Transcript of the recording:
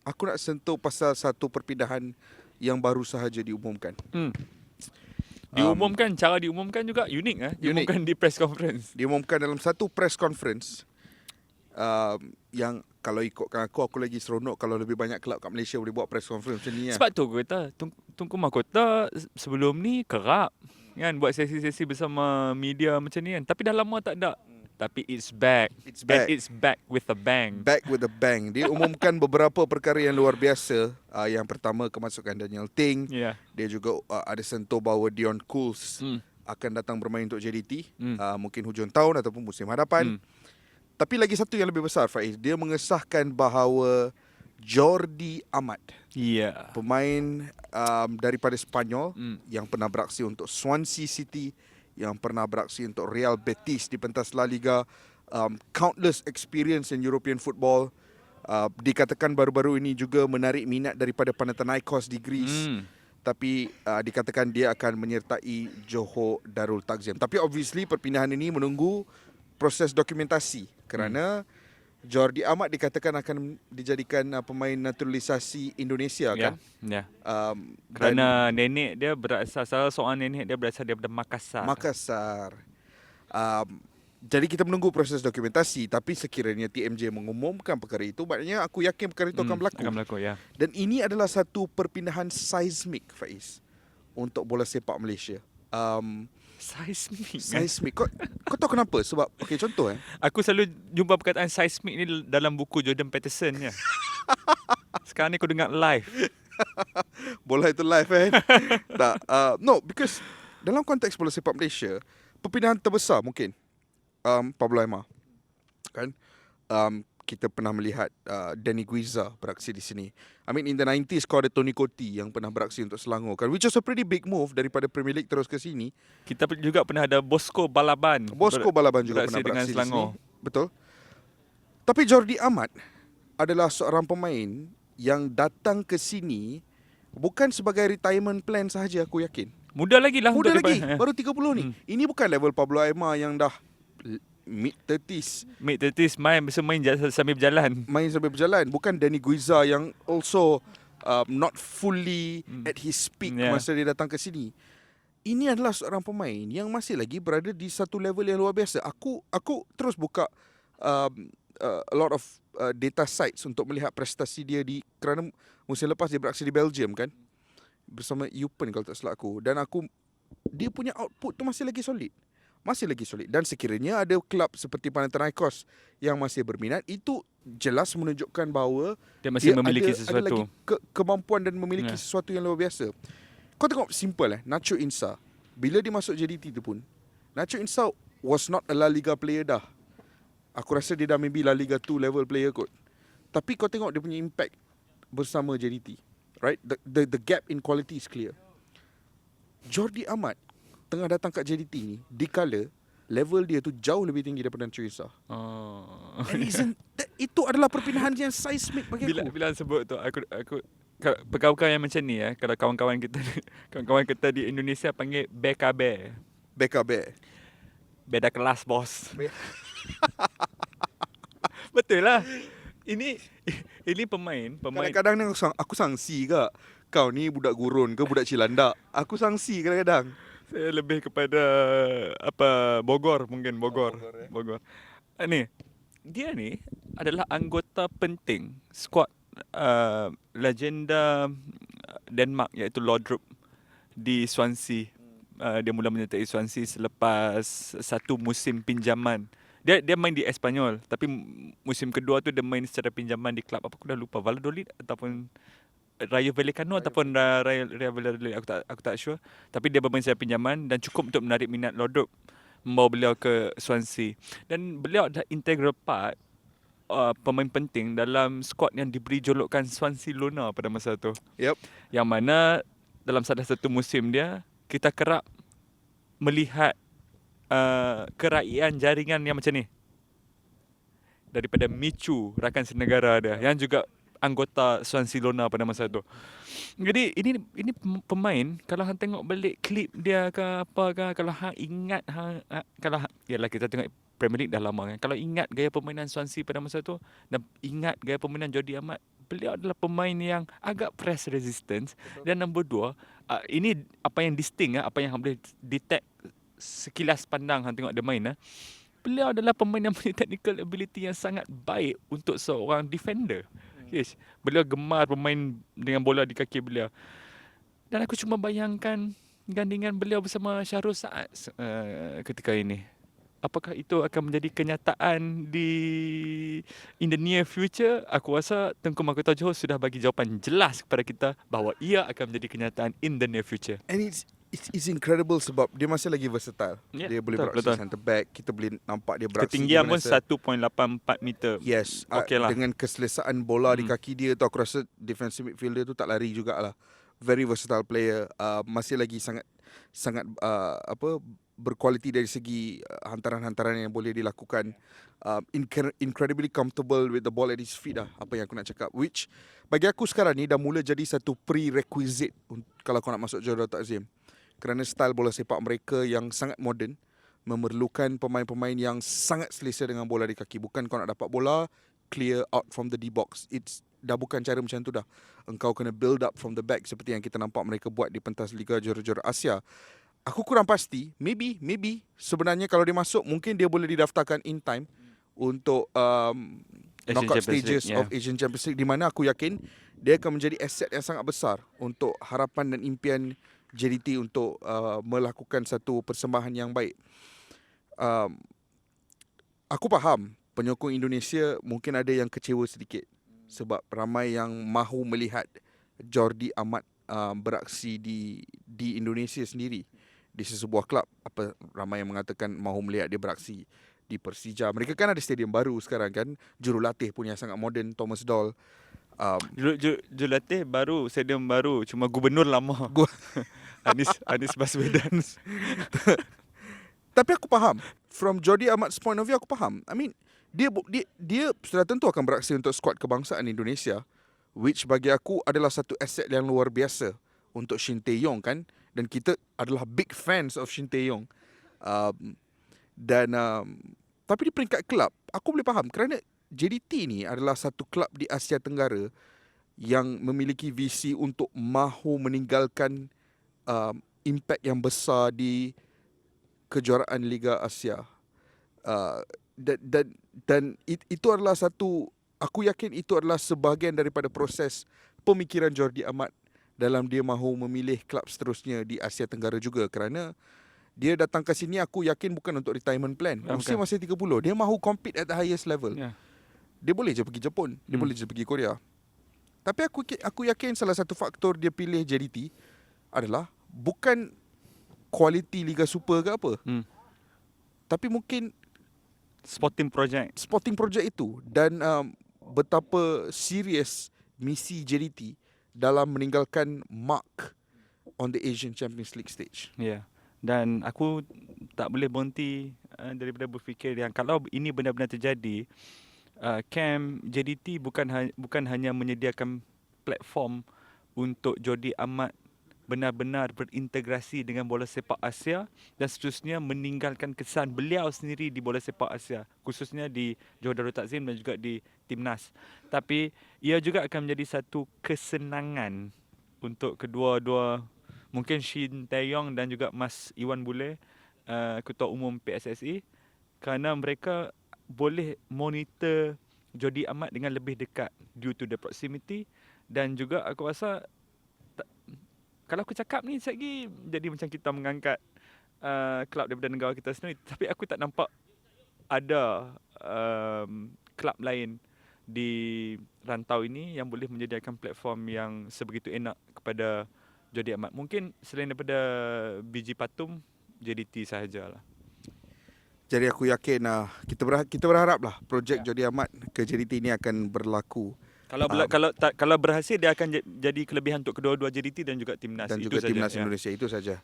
aku nak sentuh pasal satu perpindahan yang baru sahaja diumumkan. Cara diumumkan juga unik Diumumkan di press conference. Diumumkan dalam satu press conference yang kalau ikutkan aku lagi seronok kalau lebih banyak kelab kat Malaysia boleh buat press conference macam ni lah. Sebab tu aku kata Tunku Mahkota sebelum ni kerap kan buat sesi-sesi bersama media macam ni kan. Tapi dah lama tak ada. Tapi it's back. And it's back with a bang. Back with a bang. Dia umumkan beberapa perkara yang luar biasa. Yang pertama, kemasukan Daniel Ting. Yeah. Dia juga ada sentuh bahawa Dion Cools akan datang bermain untuk JDT. Mungkin hujung tahun ataupun musim hadapan. Tapi lagi satu yang lebih besar, Faiz. Dia mengesahkan bahawa Jordi Amat, pemain daripada Sepanyol yang pernah beraksi untuk Swansea City, yang pernah beraksi untuk Real Betis di pentas La Liga, countless experience in European football, dikatakan baru-baru ini juga menarik minat daripada Panathinaikos di Greece. Tapi dikatakan dia akan menyertai Johor Darul Takzim. Tapi obviously perpindahan ini menunggu proses dokumentasi kerana Jordi Amat dikatakan akan dijadikan pemain naturalisasi Indonesia kan? Ya. Kerana nenek dia berasal, salah seorang nenek dia berasal daripada Makassar. Jadi kita menunggu proses dokumentasi. Tapi sekiranya TMJ mengumumkan perkara itu, maknanya aku yakin perkara itu akan berlaku. Ya. Dan ini adalah satu perpindahan seismik, Faiz, untuk bola sepak Malaysia. Seismik. Kau tahu kenapa? Sebab contoh aku selalu jumpa perkataan seismik ni dalam buku Jordan Peterson ya. Sekarang ni aku dengar live. Bola itu live tak, no, because dalam konteks bola sepak Malaysia, perpindahan terbesar mungkin Pablo Aimar kan. Kita pernah melihat Danny Guiza beraksi di sini. I mean, in the 90s kau ada Tony Cotti yang pernah beraksi untuk Selangor kan, which was a pretty big move daripada Premier League terus ke sini. Kita juga pernah ada Bosco Balaban juga pernah beraksi di Selangor. Betul. Tapi Jordi Amat adalah seorang pemain yang datang ke sini bukan sebagai retirement plan sahaja, aku yakin. Muda lagi, baru 30 ni. Ini bukan level Pablo Aimar yang dah mid-30s main sambil berjalan. Bukan Danny Guiza yang also not fully at his peak masa dia datang ke sini. Ini adalah seorang pemain yang masih lagi berada di satu level yang luar biasa. Aku terus buka a lot of data sites untuk melihat prestasi dia kerana musim lepas dia beraksi di Belgium kan, bersama Eupen kalau tak salah aku. Dan dia punya output tu masih lagi solid. Dan sekiranya ada kelab seperti Panathinaikos yang masih berminat, itu jelas menunjukkan bahawa dia masih memiliki sesuatu. Ada lagi kemampuan dan memiliki sesuatu yang luar biasa. Kau tengok simple Nacho Insa, bila dia masuk JDT tu pun, Nacho Insa was not a La Liga player dah. Aku rasa dia dah maybe La Liga 2 level player kot. Tapi kau tengok dia punya impact bersama JDT, right? The gap in quality is clear. Jordi Amat tengah datang kat JDT ni dikala level dia tu jauh lebih tinggi daripada Nacho Insa. Itu adalah perpindahan yang seismik bagi aku. Bila sebut tu aku perkara-perkara yang macam ni kalau kawan-kawan kita di Indonesia panggil Beka Bear. Beda kelas bos. Betul lah. Ini pemain. Kadang-kadang ni aku sangsi ke kau ni budak gurun ke budak cilandak. Aku sangsi kadang-kadang. Saya lebih kepada Bogor. Dia ni adalah anggota penting skuad legenda Denmark iaitu Laudrup di Swansea. Dia mula menyertai Swansea selepas satu musim pinjaman. Dia main di Espanyol, tapi musim kedua tu dia main secara pinjaman di klub apa aku dah lupa, Valladolid ataupun Rayo Vallecano ataupun Rayo Valladolid, aku tak sure. Tapi dia bermain secara pinjaman dan cukup untuk menarik minat Laudrup, membawa beliau ke Swansea. Dan beliau adalah integral part, pemain penting dalam skuad yang diberi julukan Swansea Luna pada masa tu. Yang mana dalam salah satu musim dia, kita kerap melihat keraian jaringan yang macam ni daripada Michu, rakan senegara dia, yang juga anggota Swansea Luna pada masa tu. Jadi ini pemain, kalau hang tengok balik klip dia ke apa ke, kalau hang ingat yalah kita tengok Premier League dah lama kan. Kalau ingat gaya permainan Swansea pada masa tu dan ingat gaya permainan Jordi Amat, beliau adalah pemain yang agak press resistance. Dan nombor 2, ini apa yang distinct, apa yang boleh detect sekilas pandang hang tengok dia main. Beliau adalah pemain yang punya technical ability yang sangat baik untuk seorang defender. Yes. Beliau gemar bermain dengan bola di kaki beliau. Dan aku cuma bayangkan gandingan beliau bersama Syahrul Saad ketika ini. Apakah itu akan menjadi kenyataan in the near future? Aku rasa Tengku Mahkota Johor sudah bagi jawapan jelas kepada kita bahawa ia akan menjadi kenyataan in the near future. And it's incredible sebab dia masih lagi versatile. Ya, Dia boleh betul, beraksi betul. centre back, kita boleh nampak dia beraksi Ketinggian di pun mana 1.84 meter. Yes, Okey lah. dengan keselesaan bola di kaki dia tu, aku rasa defensive midfielder tu tak lari jugalah. Very versatile player, masih lagi sangat berkualiti dari segi hantaran-hantaran yang boleh dilakukan. Incredibly comfortable with the ball at his feet lah, apa yang aku nak cakap, which bagi aku sekarang ni dah mula jadi satu prerequisite kalau kau nak masuk Johor Darul Takzim, kerana style bola sepak mereka yang sangat moden memerlukan pemain-pemain yang sangat selesa dengan bola di kaki. Bukan kau nak dapat bola clear out from the D-box. It's dah bukan cara macam tu dah. Engkau kena build up from the back seperti yang kita nampak mereka buat di pentas Liga Johor Asia. Aku kurang pasti. Maybe sebenarnya kalau dia masuk, mungkin dia boleh didaftarkan in time untuk knockout stages of Asian Champions League, di mana aku yakin dia akan menjadi aset yang sangat besar untuk harapan dan impian JDT untuk melakukan satu persembahan yang baik. Aku faham penyokong Indonesia mungkin ada yang kecewa sedikit sebab ramai yang mahu melihat Jordi Amat beraksi di Indonesia sendiri, di sesebuah klub. Ramai yang mengatakan mahu melihat dia beraksi di Persija. Mereka kan ada stadium baru sekarang kan, jurulatih pun yang sangat moden, Thomas Doll. Jurulatih baru, stadium baru, cuma gubernur lama. Anies Baswedan. Tapi aku faham, from Jordi Amat's point of view, aku faham. I mean, dia sudah tentu akan beraksi untuk skuad kebangsaan Indonesia, which bagi aku adalah satu aset yang luar biasa untuk Shin Tae-yong kan. Dan kita adalah big fans of Shin Tae-yong. Tapi di peringkat kelab, aku boleh faham kerana JDT ni adalah satu kelab di Asia Tenggara yang memiliki visi untuk mahu meninggalkan impact yang besar di kejuaraan Liga Asia. Dan itu adalah satu, aku yakin itu adalah sebahagian daripada proses pemikiran Jordi Amat dalam dia mahu memilih kelab seterusnya di Asia Tenggara juga, kerana dia datang ke sini aku yakin bukan untuk retirement plan. Usia masih 30, dia mahu compete at the highest level. Dia boleh je pergi Jepun, dia boleh je pergi Korea. Tapi aku yakin salah satu faktor dia pilih JDT adalah bukan kualiti Liga Super ke apa, tapi mungkin Sporting project itu, dan betapa serius misi JDT dalam meninggalkan mark on the Asian Champions League stage. Dan aku tak boleh berhenti daripada berfikir yang kalau ini benar-benar terjadi, camp JDT bukan hanya menyediakan platform untuk Jordi Amat benar-benar berintegrasi dengan bola sepak Asia dan seterusnya meninggalkan kesan beliau sendiri di bola sepak Asia, khususnya di Johor Darul Takzim dan juga di Timnas. Tapi ia juga akan menjadi satu kesenangan untuk kedua-dua, mungkin Shin Tae-yong dan juga Mas Iwan Bule, Ketua Umum PSSI, kerana mereka boleh monitor Jordi Amat dengan lebih dekat due to the proximity. Dan juga aku rasa kalau aku cakap ni lagi jadi macam kita mengangkat kelab daripada negara kita sendiri, tapi aku tak nampak ada kelab lain di rantau ini yang boleh menyediakan platform yang sebegitu enak kepada Jordi Amat. Mungkin selain daripada BG Patum, JDT sahajalah. Jadi aku yakin kita berharaplah projek Jordi Amat ke JDT ini akan berlaku. Kalau berhasil, dia akan jadi kelebihan untuk kedua-dua JDT dan juga Timnas. Dan itu juga saja, Timnas Indonesia, itu saja.